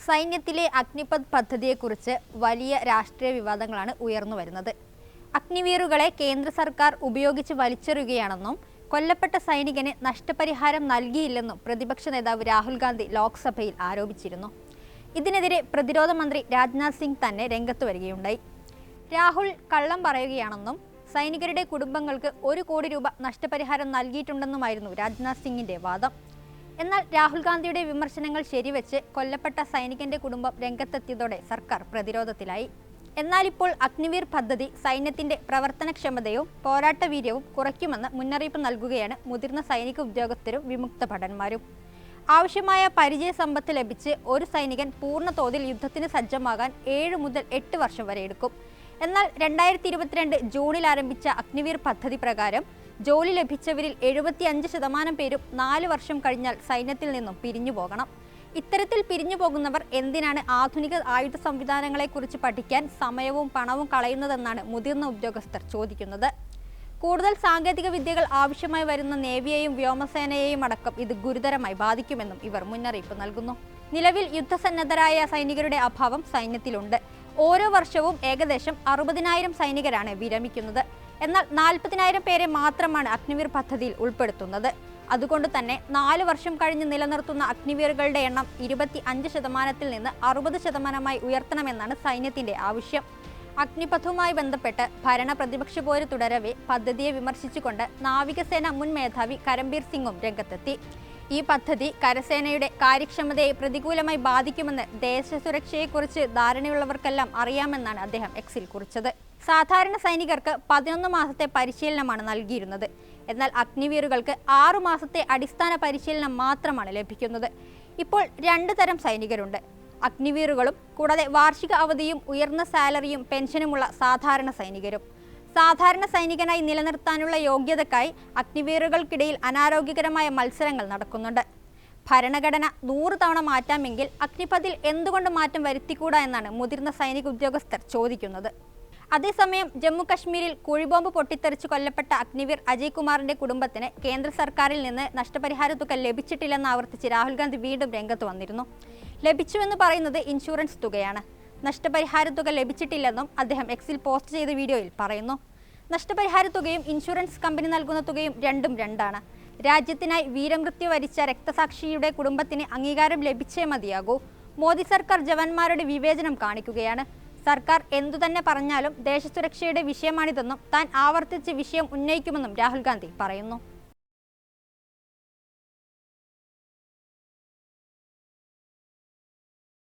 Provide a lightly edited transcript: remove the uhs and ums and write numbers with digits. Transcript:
സൈന്യത്തിലെ അഗ്നിപഥ് പദ്ധതിയെക്കുറിച്ച് വലിയ രാഷ്ട്രീയ വിവാദങ്ങളാണ് ഉയർന്നുവരുന്നത്. അഗ്നിവീറുകളെ കേന്ദ്ര സർക്കാർ ഉപയോഗിച്ച് വലിച്ചെറിയുകയാണെന്നും കൊല്ലപ്പെട്ട സൈനികന് നഷ്ടപരിഹാരം നൽകിയില്ലെന്നും പ്രതിപക്ഷ നേതാവ് രാഹുൽ ഗാന്ധി ലോക്സഭയിൽ ആരോപിച്ചിരുന്നു. ഇതിനെതിരെ പ്രതിരോധ മന്ത്രി രാജ്നാഥ് സിംഗ് തന്നെ രംഗത്ത് വരികയുണ്ടായി. രാഹുൽ കള്ളം പറയുകയാണെന്നും സൈനികരുടെ കുടുംബങ്ങൾക്ക് 1 കോടി രൂപ നഷ്ടപരിഹാരം നൽകിയിട്ടുണ്ടെന്നുമായിരുന്നു രാജ്നാഥ് സിംഗിന്റെ വാദം. എന്നാൽ രാഹുൽ ഗാന്ധിയുടെ വിമർശനങ്ങൾ ശരിവെച്ച് കൊല്ലപ്പെട്ട സൈനികന്റെ കുടുംബം രംഗത്തെത്തിയതോടെ സർക്കാർ പ്രതിരോധത്തിലായി. എന്നാൽ ഇപ്പോൾ അഗ്നിവീർ പദ്ധതി സൈന്യത്തിന്റെ പ്രവർത്തനക്ഷമതയും പോരാട്ടവീര്യവും കുറയ്ക്കുമെന്ന് മുന്നറിയിപ്പ് നൽകുകയാണ് മുതിർന്ന സൈനിക ഉദ്യോഗസ്ഥരും വിമുക്ത ഭടന്മാരും. ആവശ്യമായ പരിചയ സമ്പത്ത് ലഭിച്ച് ഒരു സൈനികൻ പൂർണ്ണ തോതിൽ യുദ്ധത്തിന് സജ്ജമാകാൻ 7 മുതൽ 8 വർഷം വരെ എടുക്കും. എന്നാൽ 2022 ജൂണിൽ ആരംഭിച്ച അഗ്നിവീർ പദ്ധതി പ്രകാരം ജോലി ലഭിച്ചവരിൽ 75% പേരും 4 വർഷം കഴിഞ്ഞാൽ സൈന്യത്തിൽ നിന്നും പിരിഞ്ഞു പോകണം. ഇത്തരത്തിൽ പിരിഞ്ഞു പോകുന്നവർ എന്തിനാണ് ആധുനിക ആയുധ സംവിധാനങ്ങളെക്കുറിച്ച് പഠിക്കാൻ സമയവും പണവും കളയുന്നതെന്നാണ് മുതിർന്ന ഉദ്യോഗസ്ഥർ ചോദിക്കുന്നത്. കൂടുതൽ സാങ്കേതിക വിദ്യകൾ ആവശ്യമായി വരുന്ന നേവിയെയും വ്യോമസേനയെയും അടക്കം ഇത് ഗുരുതരമായി ബാധിക്കുമെന്നും ഇവർ മുന്നറിയിപ്പ് നൽകുന്നു. നിലവിൽ യുദ്ധസന്നദ്ധരായ സൈനികരുടെ അഭാവം സൈന്യത്തിലുണ്ട്. ഓരോ വർഷവും ഏകദേശം 60,000 സൈനികരാണ് വിരമിക്കുന്നത്. എന്നാൽ 40,000 പേരെ മാത്രമാണ് അഗ്നിവീർ പദ്ധതിയിൽ ഉൾപ്പെടുത്തുന്നത്. അതുകൊണ്ട് തന്നെ 4 വർഷം കഴിഞ്ഞ് നിലനിർത്തുന്ന അഗ്നിവീറുകളുടെ എണ്ണം 25% നിന്ന് 60% ഉയർത്തണമെന്നാണ് സൈന്യത്തിന്റെ ആവശ്യം. അഗ്നിപഥുമായി ബന്ധപ്പെട്ട് ഭരണ പ്രതിപക്ഷ പോര് തുടരവെ പദ്ധതിയെ വിമർശിച്ചുകൊണ്ട് നാവികസേന മുൻ മേധാവി കരംബീർ സിംഗും രംഗത്തെത്തി. ഈ പദ്ധതി കരസേനയുടെ കാര്യക്ഷമതയെ പ്രതികൂലമായി ബാധിക്കുമെന്ന് ദേശസുരക്ഷയെക്കുറിച്ച് ധാരണയുള്ളവർക്കെല്ലാം അറിയാമെന്നാണ് അദ്ദേഹം എക്സിൽ കുറിച്ചത്. സാധാരണ സൈനികർക്ക് 11 മാസത്തെ പരിശീലനമാണ് നൽകിയിരുന്നത്. എന്നാൽ അഗ്നിവീറുകൾക്ക് 6 മാസത്തെ അടിസ്ഥാന പരിശീലനം മാത്രമാണ് ലഭിക്കുന്നത്. ഇപ്പോൾ 2 തരം സൈനികരുണ്ട്: അഗ്നിവീറുകളും കൂടാതെ വാർഷിക അവധിയും ഉയർന്ന സാലറിയും പെൻഷനുമുള്ള സാധാരണ സൈനികരും. സാധാരണ സൈനികനായി നിലനിർത്താനുള്ള യോഗ്യതയ്ക്കായി അഗ്നിവീറുകൾക്കിടയിൽ അനാരോഗ്യകരമായ മത്സരങ്ങൾ നടക്കുന്നുണ്ട്. ഭരണഘടന 100 തവണ മാറ്റാമെങ്കിൽ അഗ്നിപഥിൽ എന്തുകൊണ്ട് മാറ്റം വരുത്തിക്കൂടാ എന്നാണ് മുതിർന്ന സൈനിക ഉദ്യോഗസ്ഥർ ചോദിക്കുന്നത്. അതേസമയം ജമ്മു കശ്മീരിൽ കുഴിബോംബ് പൊട്ടിത്തെറിച്ച് കൊല്ലപ്പെട്ട അഗ്നിവീർ അജയ് കുമാറിന്റെ കുടുംബത്തിന് കേന്ദ്ര സർക്കാരിൽ നിന്ന് നഷ്ടപരിഹാര തുക ലഭിച്ചിട്ടില്ലെന്ന് ആവർത്തിച്ച് രാഹുൽ ഗാന്ധി വീണ്ടും രംഗത്ത് വന്നിരുന്നു. ലഭിച്ചുവെന്ന് പറയുന്നത് ഇൻഷുറൻസ് തുകയാണ്. നഷ്ടപരിഹാര തുക ലഭിച്ചിട്ടില്ലെന്നും അദ്ദേഹം എക്സിൽ പോസ്റ്റ് ചെയ്ത വീഡിയോയിൽ പറയുന്നു. നഷ്ടപരിഹാര തുകയും ഇൻഷുറൻസ് കമ്പനി നൽകുന്ന തുകയും രണ്ടും രണ്ടാണ്. രാജ്യത്തിനായി വീരമൃത്യു വരിച്ച രക്തസാക്ഷിയുടെ കുടുംബത്തിന് അംഗീകാരം ലഭിച്ചേ മതിയാകൂ. മോദി സർക്കാർ ജവാന്മാരുടെ വിവേചനം കാണിക്കുകയാണ്. സർക്കാർ എന്തുതന്നെ പറഞ്ഞാലും ദേശസുരക്ഷയുടെ വിഷയമാണിതെന്നും താൻ ആവർത്തിച്ച് വിഷയം ഉന്നയിക്കുമെന്നും രാഹുൽ ഗാന്ധി പറയുന്നു.